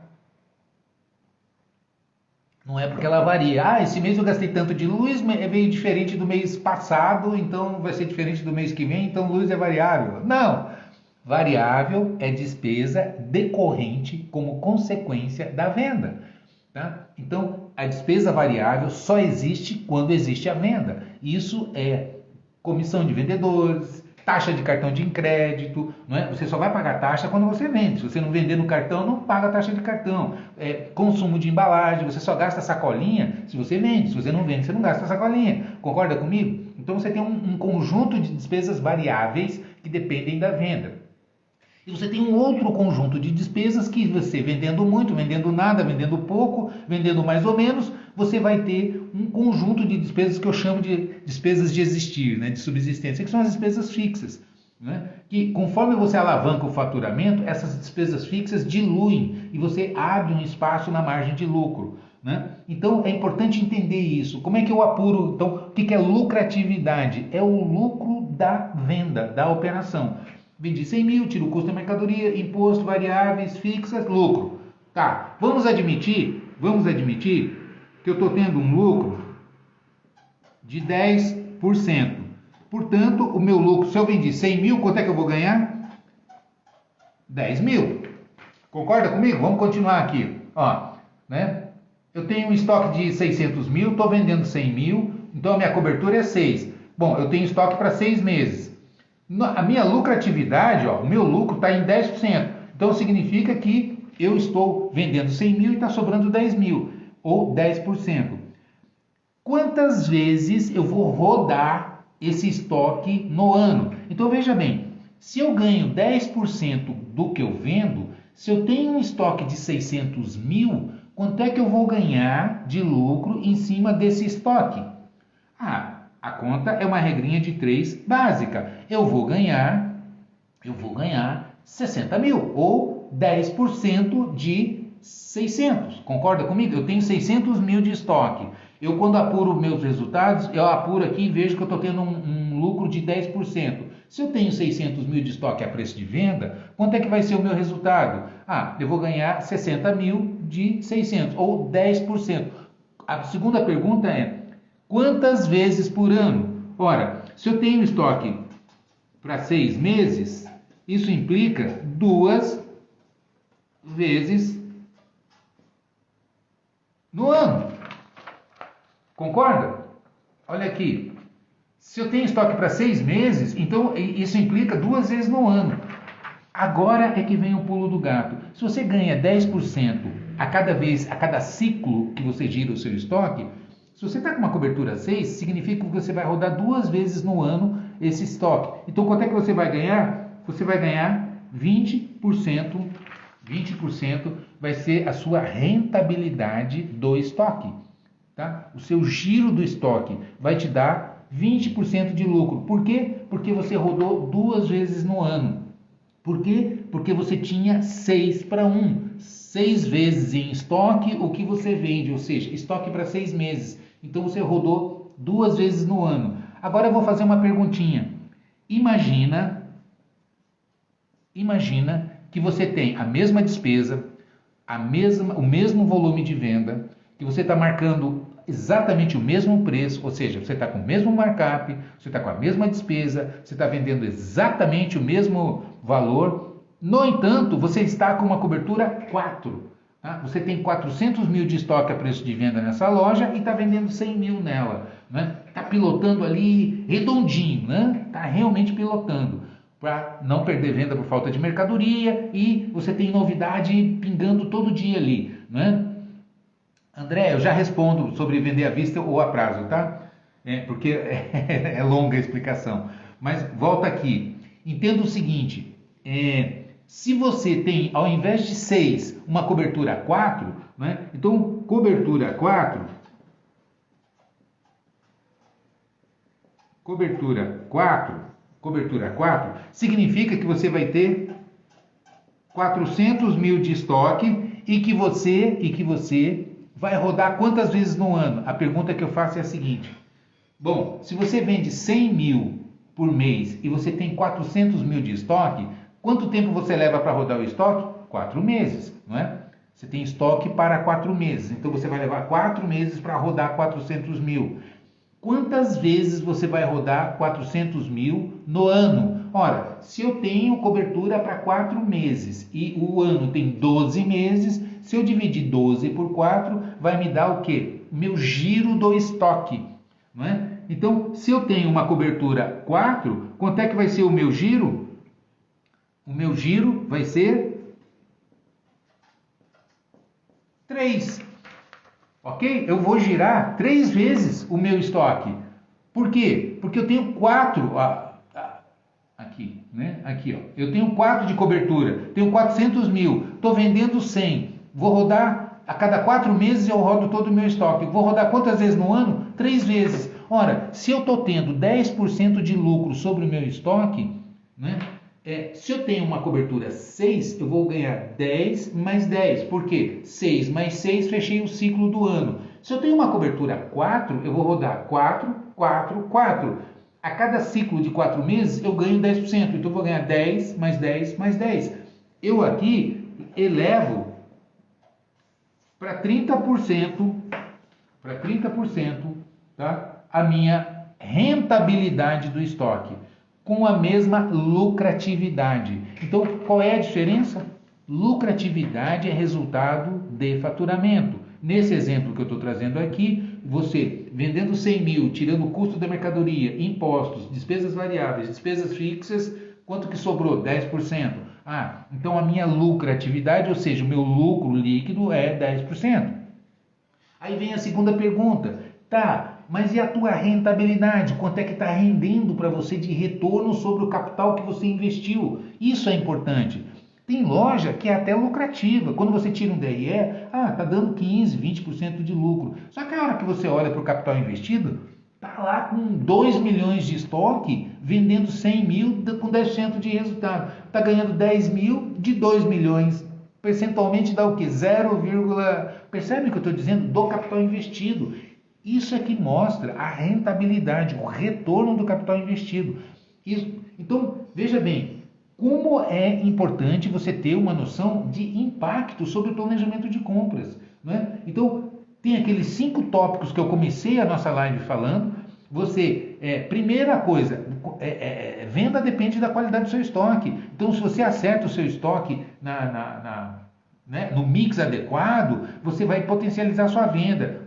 Não é porque ela varia. Esse mês eu gastei tanto de luz, veio diferente do mês passado, então vai ser diferente do mês que vem, então luz é variável. Não! Variável é despesa decorrente como consequência da venda. Tá? Então, a despesa variável só existe quando existe a venda. Isso é comissão de vendedores, taxa de cartão de crédito, não é? Você só vai pagar taxa quando você vende. Se você não vender no cartão, não paga taxa de cartão. Consumo de embalagem, você só gasta sacolinha se você vende. Se você não vende, você não gasta sacolinha. Concorda comigo? Então você tem um conjunto de despesas variáveis que dependem da venda. E você tem um outro conjunto de despesas que você vendendo muito, vendendo nada, vendendo pouco, vendendo mais ou menos, você vai ter um conjunto de despesas que eu chamo de despesas de existir, né, de subsistência, que são as despesas fixas. Né? Que conforme você alavanca o faturamento, essas despesas fixas diluem e você abre um espaço na margem de lucro. Né? Então é importante entender isso. Como é que eu apuro? Então, o que é lucratividade? É o lucro da venda, da operação. Vendi 100 mil, tiro o custo da mercadoria, imposto, variáveis, fixas, lucro. Tá, vamos admitir que eu estou tendo um lucro de 10%. Portanto, o meu lucro, se eu vendi 100 mil, quanto é que eu vou ganhar? 10 mil. Concorda comigo? Vamos continuar aqui. Ó, né? Eu tenho um estoque de 600 mil, estou vendendo 100 mil, então a minha cobertura é 6. Bom, eu tenho estoque para 6 meses. A minha lucratividade, ó, o meu lucro está em 10%. Então significa que eu estou vendendo 100 mil e está sobrando 10 mil, ou 10%. Quantas vezes eu vou rodar esse estoque no ano? Então veja bem, se eu ganho 10% do que eu vendo, se eu tenho um estoque de 600 mil, quanto é que eu vou ganhar de lucro em cima desse estoque? A conta é uma regrinha de 3 básica. Eu vou ganhar 60 mil, ou 10% de 600. Concorda comigo? Eu tenho 600 mil de estoque. Eu, quando apuro meus resultados, eu apuro aqui e vejo que eu estou tendo um lucro de 10%. Se eu tenho 600 mil de estoque a preço de venda, quanto é que vai ser o meu resultado? Eu vou ganhar 60 mil de 600, ou 10%. A segunda pergunta é: quantas vezes por ano? Ora, se eu tenho estoque para 6 meses, isso implica 2 vezes no ano. Concorda? Olha aqui. Se eu tenho estoque para 6 meses, então isso implica 2 vezes no ano. Agora é que vem o pulo do gato. Se você ganha 10% a cada ciclo que você gira o seu estoque, se você está com uma cobertura 6, significa que você vai rodar 2 vezes no ano esse estoque. Então, quanto é que você vai ganhar? Você vai ganhar 20%. 20% vai ser a sua rentabilidade do estoque. Tá? O seu giro do estoque vai te dar 20% de lucro. Por quê? Porque você rodou 2 vezes no ano. Por quê? Porque você tinha 6 para 1. 6 vezes em estoque o que você vende, ou seja, estoque para 6 meses. Então você rodou 2 vezes no ano. Agora eu vou fazer uma perguntinha. Imagina que você tem a mesma despesa, o mesmo volume de venda, que você está marcando exatamente o mesmo preço, ou seja, você está com o mesmo markup, você está com a mesma despesa, você está vendendo exatamente o mesmo valor. No entanto, você está com uma cobertura 4. Tá? Você tem 400 mil de estoque a preço de venda nessa loja e está vendendo 100 mil nela. Está pilotando ali redondinho, está realmente pilotando para não perder venda por falta de mercadoria, e você tem novidade pingando todo dia ali. André, eu já respondo sobre vender à vista ou a prazo, tá? Porque é longa a explicação. Mas volta aqui. Entenda o seguinte, se você tem, ao invés de 6, uma cobertura 4, então cobertura 4 significa que você vai ter 400 mil de estoque e que você vai rodar quantas vezes no ano? A pergunta que eu faço é a seguinte. Bom, se você vende 100 mil por mês e você tem 400 mil de estoque, quanto tempo você leva para rodar o estoque? 4 meses, não é? Você tem estoque para 4 meses, então você vai levar 4 meses para rodar 400 mil. Quantas vezes você vai rodar 400 mil no ano? ora, se eu tenho cobertura para 4 meses e o ano tem 12 meses, se eu dividir 12 por 4, vai me dar o quê? Meu giro do estoque, não é? Então, se eu tenho uma cobertura 4, quanto é que vai ser o meu giro? O meu giro vai ser 3. Ok? Eu vou girar 3 vezes o meu estoque. Por quê? Porque eu tenho 4 aqui, né? Aqui, ó. Eu tenho 4 de cobertura, tenho 400 mil, estou vendendo 100. Vou rodar, a cada 4 meses eu rodo todo o meu estoque. Vou rodar quantas vezes no ano? 3 vezes. Ora, se eu estou tendo 10% de lucro sobre o meu estoque, né? Se eu tenho uma cobertura 6, eu vou ganhar 10 mais 10. Por quê? 6 mais 6, fechei o ciclo do ano. Se eu tenho uma cobertura 4, eu vou rodar 4, 4, 4. A cada ciclo de 4 meses, eu ganho 10%. Então, eu vou ganhar 10 mais 10 mais 10. Eu aqui elevo para 30%, tá? A minha rentabilidade do estoque, com a mesma lucratividade. Então, qual é a diferença? Lucratividade é resultado de faturamento. Nesse exemplo que eu estou trazendo aqui, você vendendo 100 mil, tirando o custo da mercadoria, impostos, despesas variáveis, despesas fixas, quanto que sobrou? 10%. Então a minha lucratividade, ou seja, o meu lucro líquido é 10%. Aí vem a segunda pergunta. Tá, mas e a tua rentabilidade? Quanto é que está rendendo para você de retorno sobre o capital que você investiu? Isso é importante. Tem loja que é até lucrativa. Quando você tira um DRE, está dando 15, 20% de lucro. Só que a hora que você olha para o capital investido, está lá com 2 milhões de estoque, vendendo 100 mil com 10% de resultado. Está ganhando 10 mil de 2 milhões. Percentualmente dá o quê? 0, percebe o que eu estou dizendo? Do capital investido. Isso é que mostra a rentabilidade, o retorno do capital investido. Então, veja bem, como é importante você ter uma noção de impacto sobre o planejamento de compras, né? Então, tem aqueles 5 tópicos que eu comecei a nossa live falando. Primeira coisa, venda depende da qualidade do seu estoque. Então, se você acerta o seu estoque no mix adequado, você vai potencializar a sua venda.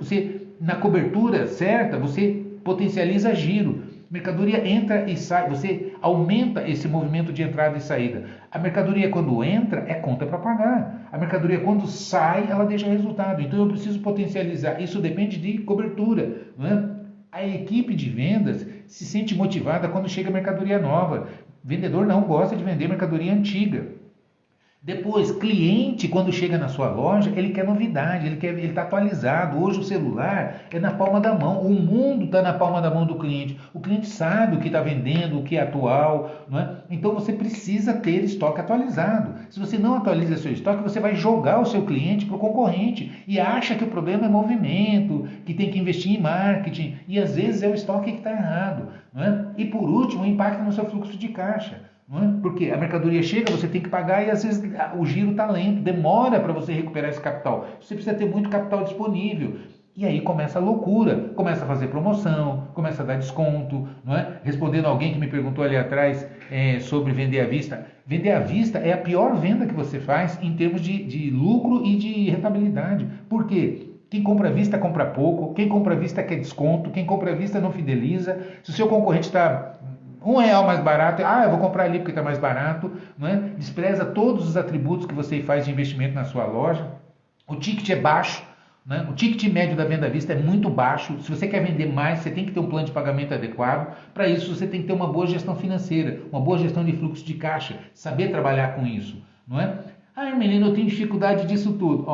Na cobertura certa, você potencializa giro. Mercadoria entra e sai, você aumenta esse movimento de entrada e saída. A mercadoria quando entra é conta para pagar. A mercadoria quando sai, ela deixa resultado. Então eu preciso potencializar. Isso depende de cobertura, não é? A equipe de vendas se sente motivada quando chega mercadoria nova. O vendedor não gosta de vender mercadoria antiga. Depois, cliente, quando chega na sua loja, ele quer novidade, ele está atualizado. Hoje o celular é na palma da mão, o mundo está na palma da mão do cliente. O cliente sabe o que está vendendo, o que é atual, não é? Então você precisa ter estoque atualizado. Se você não atualiza seu estoque, você vai jogar o seu cliente para o concorrente e acha que o problema é movimento, que tem que investir em marketing, e às vezes é o estoque que está errado, não é? E por último, o impacto no seu fluxo de caixa. Não é? Porque a mercadoria chega, você tem que pagar e às vezes o giro está lento, demora para você recuperar esse capital. Você precisa ter muito capital disponível. E aí começa a loucura, começa a fazer promoção, começa a dar desconto, não é? Respondendo a alguém que me perguntou ali atrás sobre vender à vista. Vender à vista é a pior venda que você faz em termos de lucro e de rentabilidade. Por quê? Quem compra à vista compra pouco, quem compra à vista quer desconto, quem compra à vista não fideliza. Se o seu concorrente está R$1 mais barato, eu vou comprar ali porque está mais barato, não é? Despreza todos os atributos que você faz de investimento na sua loja. O ticket é baixo, né? O ticket médio da venda à vista é muito baixo. Se você quer vender mais, você tem que ter um plano de pagamento adequado. Para isso, você tem que ter uma boa gestão financeira, uma boa gestão de fluxo de caixa, saber trabalhar com isso, não é? Hermelino, eu tenho dificuldade disso tudo.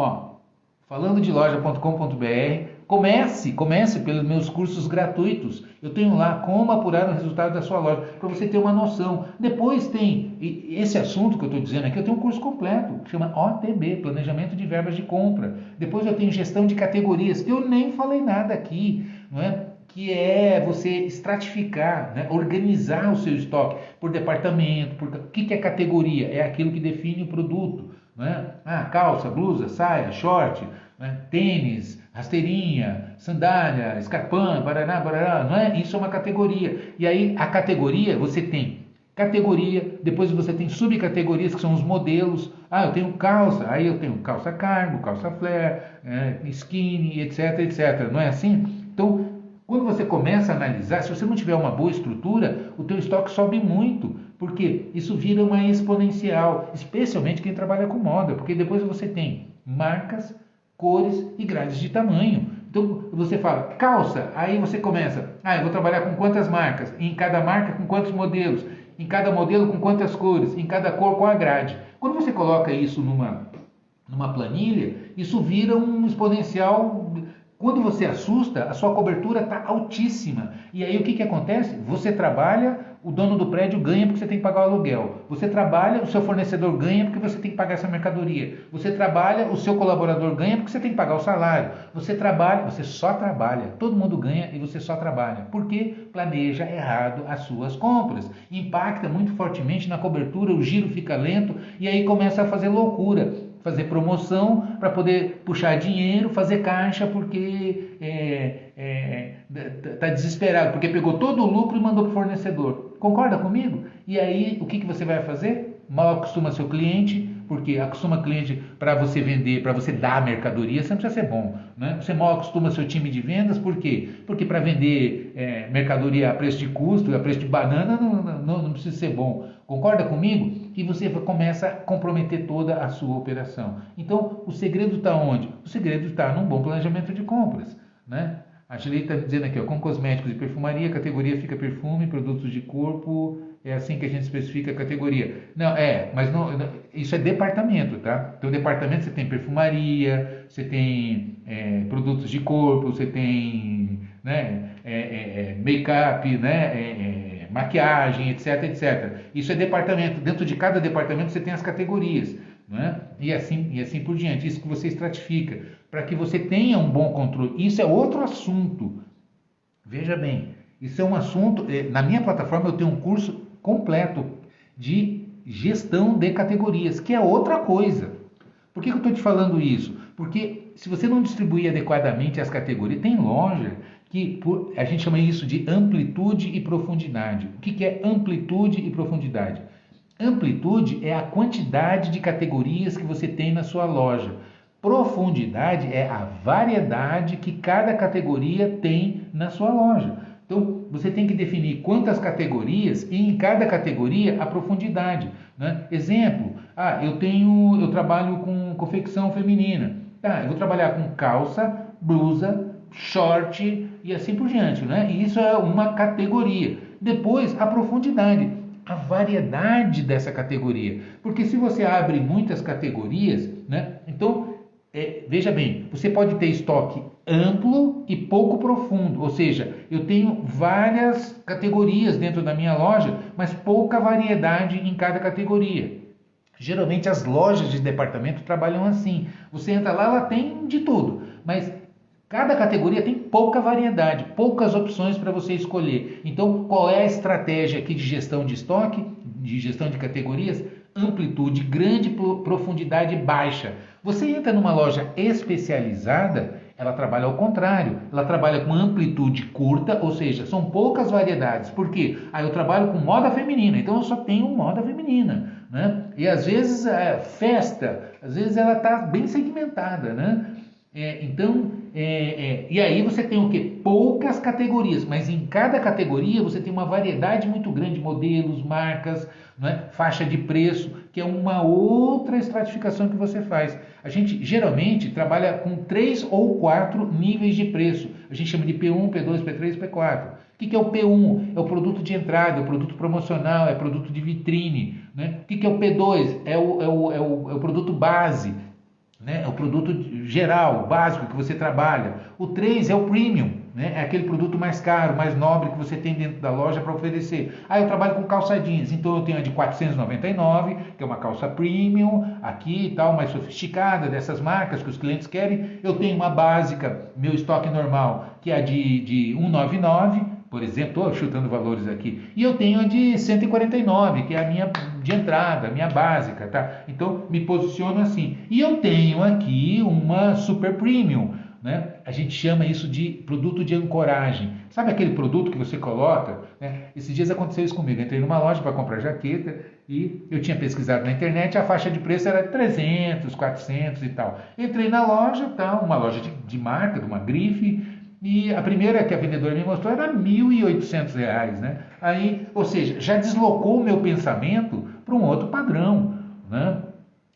Falando de loja.com.br, comece pelos meus cursos gratuitos. Eu tenho lá como apurar o resultado da sua loja, para você ter uma noção. Depois tem esse assunto que eu estou dizendo aqui, eu tenho um curso completo, que chama OTB, Planejamento de Verbas de Compra. Depois eu tenho gestão de categorias, eu nem falei nada aqui, não é? Que é você estratificar, né? Organizar o seu estoque por departamento. O que é categoria? É aquilo que define o produto. Não é? Calça, blusa, saia, short, né? Tênis, rasteirinha, sandália, escarpão, barará, não é? Isso é uma categoria. E aí a categoria você tem categoria, depois você tem subcategorias que são os modelos. Ah, eu tenho calça, aí eu tenho calça cargo, calça flare, skinny, etc, etc. Não é assim? Então, quando você começa a analisar, se você não tiver uma boa estrutura, o teu estoque sobe muito, porque isso vira uma exponencial, especialmente quem trabalha com moda, porque depois você tem marcas, cores e grades de tamanho. Então você fala calça, aí você começa, eu vou trabalhar com quantas marcas, em cada marca com quantos modelos, em cada modelo com quantas cores, em cada cor com a grade. Quando você coloca isso numa planilha, isso vira um exponencial. Quando você assusta, a sua cobertura está altíssima. E aí o que acontece? Você trabalha, o dono do prédio ganha porque você tem que pagar o aluguel. Você trabalha, o seu fornecedor ganha porque você tem que pagar essa mercadoria. Você trabalha, o seu colaborador ganha porque você tem que pagar o salário. Você trabalha, você só trabalha. Todo mundo ganha e você só trabalha. Porque planeja errado as suas compras. Impacta muito fortemente na cobertura, o giro fica lento e aí começa a fazer loucura. Fazer promoção para poder puxar dinheiro, fazer caixa porque está desesperado, porque pegou todo o lucro e mandou para o fornecedor. Concorda comigo? E aí o que você vai fazer? Mal acostuma seu cliente, porque acostuma cliente para você vender, para você dar mercadoria, você não precisa ser bom. Né? Você mal acostuma seu time de vendas, por quê? Porque para vender mercadoria a preço de custo, a preço de banana, não precisa ser bom. Concorda comigo? E você começa a comprometer toda a sua operação. Então, o segredo está onde? O segredo está num bom planejamento de compras. Né? A Gilei está dizendo aqui, com cosméticos e perfumaria, a categoria fica perfume, produtos de corpo, é assim que a gente especifica a categoria. Não, mas não, isso é departamento, tá? Então, departamento você tem perfumaria, você tem produtos de corpo, você tem make-up, maquiagem, etc, etc. Isso é departamento. Dentro de cada departamento você tem as categorias, né? E assim por diante. Isso que você estratifica, para que você tenha um bom controle. Isso é outro assunto. Veja bem, isso é um assunto. Na minha plataforma eu tenho um curso completo de gestão de categorias, que é outra coisa. Por que eu estou te falando isso? Porque se você não distribuir adequadamente as categorias, tem loja que a gente chama isso de amplitude e profundidade. O que é amplitude e profundidade? Amplitude é a quantidade de categorias que você tem na sua loja. Profundidade é a variedade que cada categoria tem na sua loja. Então, você tem que definir quantas categorias e em cada categoria a profundidade. Né? Exemplo, eu trabalho com confecção feminina. Eu vou trabalhar com calça, blusa, short e assim por diante. Né? E isso é uma categoria. Depois, a profundidade, a variedade dessa categoria. Porque se você abre muitas categorias, né? Então, veja bem, você pode ter estoque amplo e pouco profundo, ou seja, eu tenho várias categorias dentro da minha loja, mas pouca variedade em cada categoria. Geralmente as lojas de departamento trabalham assim, você entra lá, ela tem de tudo, mas cada categoria tem pouca variedade, poucas opções para você escolher. Então, qual é a estratégia aqui de gestão de estoque, de gestão de categorias? Amplitude grande, profundidade baixa. Você entra numa loja especializada, ela trabalha ao contrário. Ela trabalha com amplitude curta, ou seja, são poucas variedades. Por quê? Eu trabalho com moda feminina, então eu só tenho moda feminina. Né? E às vezes festa, às vezes ela está bem segmentada. Né? E aí você tem o quê? Poucas categorias, mas em cada categoria você tem uma variedade muito grande de modelos, marcas, né? Faixa de preço, que é uma outra estratificação que você faz. A gente geralmente trabalha com 3 ou 4 níveis de preço. A gente chama de P1, P2, P3, P4. O que é o P1? É o produto de entrada, é o produto promocional, é o produto de vitrine. Né? O que é o P2? É o produto base. Né? É o produto geral, básico que você trabalha. O 3 é o premium, né? É aquele produto mais caro, mais nobre que você tem dentro da loja para oferecer. Eu trabalho com calça jeans, então eu tenho a de 499, que é uma calça premium, aqui e tal, mais sofisticada, dessas marcas que os clientes querem. Eu tenho uma básica, meu estoque normal, que é a de 199, por exemplo, estou chutando valores aqui, e eu tenho a de 149, que é a minha de entrada, a minha básica, tá? Então, me posiciono assim. E eu tenho aqui uma super premium, né? A gente chama isso de produto de ancoragem. Sabe aquele produto que você coloca, né? Esses dias aconteceu isso comigo. Entrei numa loja para comprar jaqueta e eu tinha pesquisado na internet, a faixa de preço era 300, 400 e tal. Entrei na loja, tá? Uma loja de marca, de uma grife, e a primeira que a vendedora me mostrou era R$ 1.800, né? Aí, ou seja, já deslocou o meu pensamento para um outro padrão, né?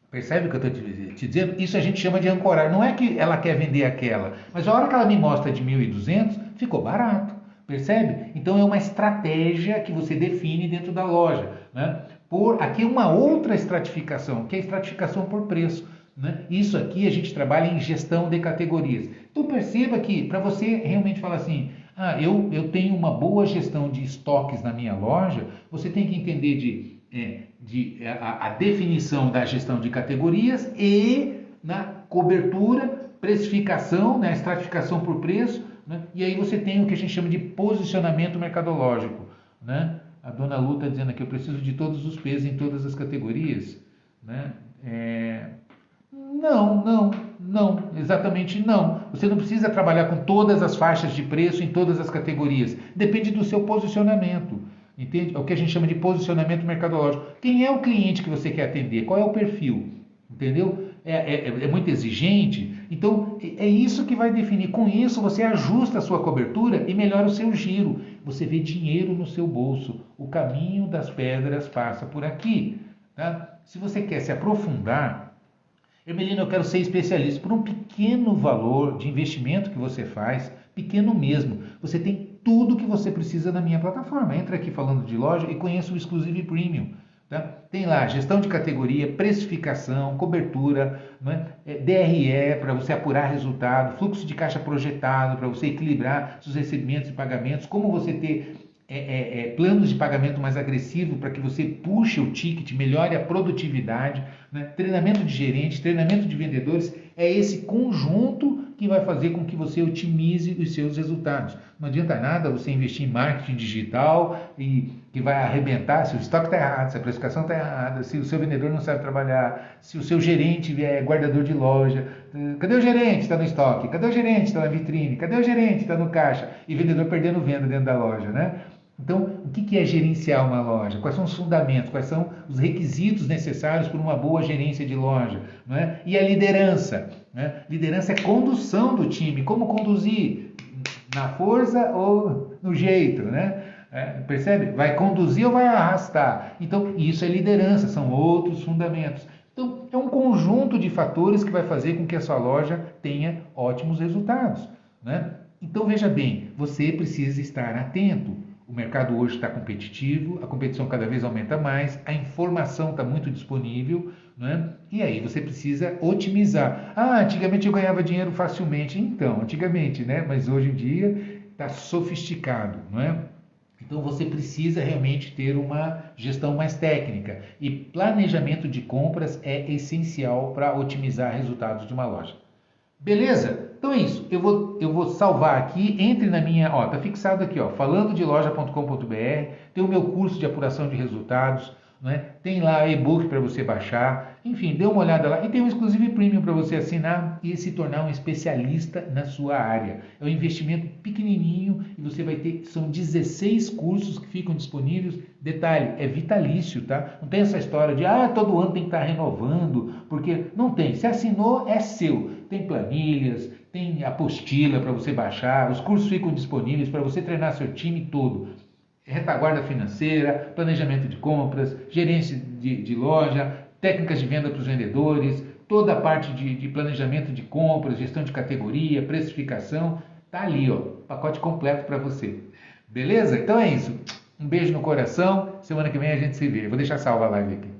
Percebe o que eu estou te dizendo? Isso a gente chama de ancorar. Não é que ela quer vender aquela, mas a hora que ela me mostra de 1.200, ficou barato. Percebe? Então é uma estratégia que você define dentro da loja, né? Aqui uma outra estratificação, que é a estratificação por preço, né? Isso aqui a gente trabalha em gestão de categorias. Então perceba que para você realmente falar assim, eu tenho uma boa gestão de estoques na minha loja, você tem que entender a definição da gestão de categorias e na cobertura, precificação, né, estratificação por preço, né? E aí você tem o que a gente chama de posicionamento mercadológico, né? A dona Lu está dizendo aqui, eu preciso de todos os pesos em todas as categorias, né? Não, exatamente não. Você não precisa trabalhar com todas as faixas de preço em todas as categorias. Depende do seu posicionamento. Entende? É o que a gente chama de posicionamento mercadológico. Quem é o cliente que você quer atender? Qual é o perfil? Entendeu? É muito exigente? Então, é isso que vai definir. Com isso, você ajusta a sua cobertura e melhora o seu giro. Você vê dinheiro no seu bolso. O caminho das pedras passa por aqui. Tá? Se você quer se aprofundar, Hermelino, eu quero ser especialista. Por um pequeno valor de investimento que você faz, pequeno mesmo, você tem tudo que você precisa na minha plataforma. Entra aqui falando de loja e conheça o Exclusive Premium. Tá? Tem lá gestão de categoria, precificação, cobertura, né? DRE para você apurar resultado, fluxo de caixa projetado para você equilibrar seus recebimentos e pagamentos, como você ter planos de pagamento mais agressivo para que você puxe o ticket, melhore a produtividade, né? Treinamento de gerente, treinamento de vendedores, é esse conjunto que vai fazer com que você otimize os seus resultados. Não adianta nada você investir em marketing digital e que vai arrebentar se o estoque está errado, se a precificação está errada, se o seu vendedor não sabe trabalhar, se o seu gerente é guardador de loja. Cadê o gerente? Está no estoque. Cadê o gerente? Está na vitrine. Cadê o gerente? Está no caixa. E o vendedor perdendo venda dentro da loja, né? Então, o que é gerenciar uma loja? Quais são os fundamentos? Quais são os requisitos necessários para uma boa gerência de loja? Não é? E a liderança? Né? Liderança é condução do time. Como conduzir? Na força ou no jeito? Né? Percebe? Vai conduzir ou vai arrastar? Então, isso é liderança, são outros fundamentos. Então, é um conjunto de fatores que vai fazer com que a sua loja tenha ótimos resultados. Né? Então, veja bem, você precisa estar atento. O mercado hoje está competitivo, a competição cada vez aumenta mais, a informação está muito disponível, né? E aí você precisa otimizar. Antigamente eu ganhava dinheiro facilmente. Então, antigamente, né? Mas hoje em dia está sofisticado, não é? Então você precisa realmente ter uma gestão mais técnica. E planejamento de compras é essencial para otimizar resultados de uma loja. Beleza? Então é isso, eu vou salvar aqui, entre na minha, tá fixado aqui, falandodeloja.com.br, tem o meu curso de apuração de resultados, né? Tem lá e-book para você baixar, enfim, dê uma olhada lá e tem um Exclusive Premium para você assinar e se tornar um especialista na sua área. É um investimento pequenininho e você vai ter, são 16 cursos que ficam disponíveis. Detalhe, é vitalício, tá? Não tem essa história de, todo ano tem que estar renovando, porque não tem, se assinou é seu. Tem planilhas, tem apostila para você baixar, os cursos ficam disponíveis para você treinar seu time todo. Retaguarda financeira, planejamento de compras, gerência de loja, técnicas de venda para os vendedores, toda a parte de planejamento de compras, gestão de categoria, precificação, tá ali, pacote completo para você. Beleza? Então é isso. Um beijo no coração, semana que vem a gente se vê. Eu vou deixar salva a live aqui.